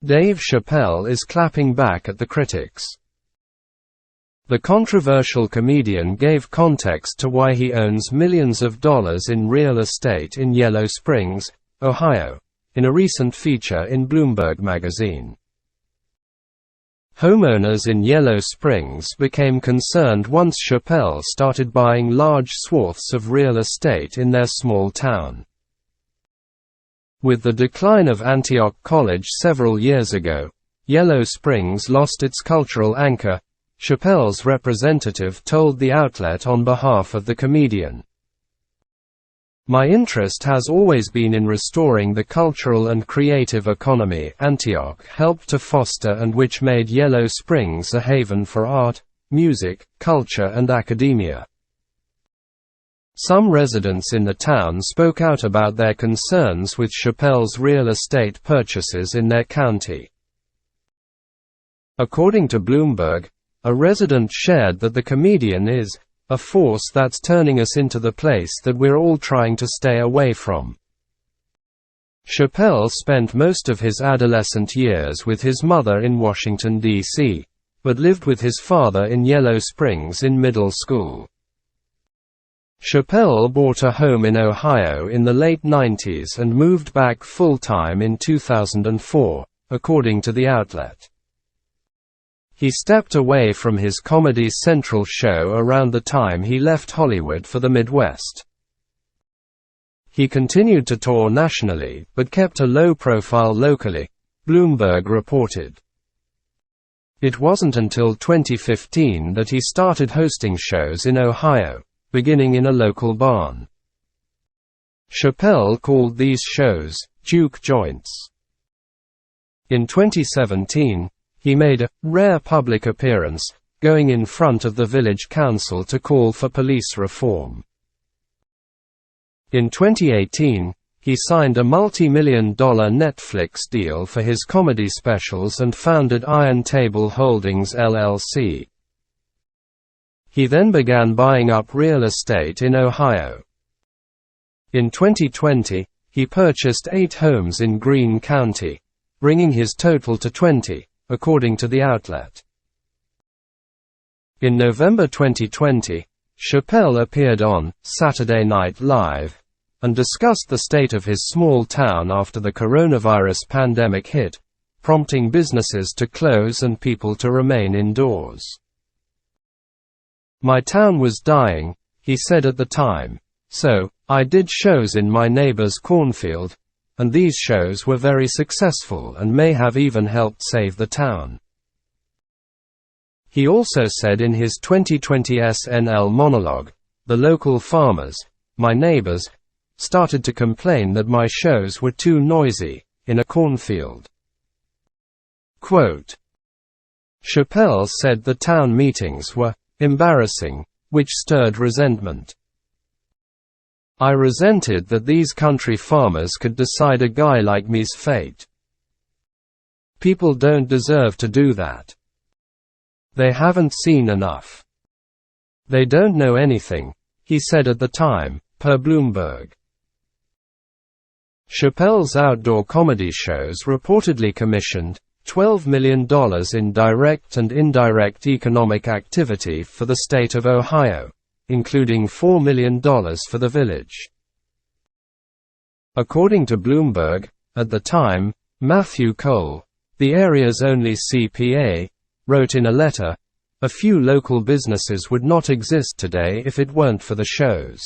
Dave Chappelle is clapping back at the critics. The controversial comedian gave context to why he owns millions of dollars in real estate in Yellow Springs, Ohio, in a recent feature in Bloomberg magazine. Homeowners in Yellow Springs became concerned once Chappelle started buying large swaths of real estate in their small town. With the decline of Antioch College several years ago, Yellow Springs lost its cultural anchor, Chappelle's representative told the outlet on behalf of the comedian. "My interest has always been in restoring the cultural and creative economy Antioch helped to foster and which made Yellow Springs a haven for art, music, culture and academia." Some residents in the town spoke out about their concerns with Chappelle's real estate purchases in their county. According to Bloomberg, a resident shared that the comedian is a force that's turning us into the place that we're all trying to stay away from. Chappelle spent most of his adolescent years with his mother in Washington, D.C., but lived with his father in Yellow Springs in middle school. Chappelle bought a home in Ohio in the late 90s and moved back full-time in 2004, according to the outlet. He stepped away from his Comedy Central show around the time he left Hollywood for the Midwest. He continued to tour nationally, but kept a low profile locally, Bloomberg reported. It wasn't until 2015 that he started hosting shows in Ohio, beginning in a local barn. Chappelle called these shows juke joints. In 2017, he made a rare public appearance, going in front of the village council to call for police reform. In 2018, he signed a multi-million-dollar Netflix deal for his comedy specials and founded Iron Table Holdings LLC. He then began buying up real estate in Ohio. In 2020, he purchased 8 homes in Greene County, bringing his total to 20, according to the outlet. In November 2020, Chappelle appeared on Saturday Night Live and discussed the state of his small town after the coronavirus pandemic hit, prompting businesses to close and people to remain indoors. "My town was dying," he said at the time, "so I did shows in my neighbor's cornfield, and these shows were very successful and may have even helped save the town." He also said in his 2020 SNL monologue, "The local farmers, my neighbors, started to complain that my shows were too noisy in a cornfield." Quote, Chappelle said the town meetings were embarrassing, which stirred resentment. "I resented that these country farmers could decide a guy like me's fate. People don't deserve to do that. They haven't seen enough. They don't know anything," he said at the time, per Bloomberg. Chappelle's outdoor comedy shows reportedly commissioned $12 million in direct and indirect economic activity for the state of Ohio, including $4 million for the village. According to Bloomberg, at the time, Matthew Cole, the area's only CPA, wrote in a letter, "A few local businesses would not exist today if it weren't for the shows."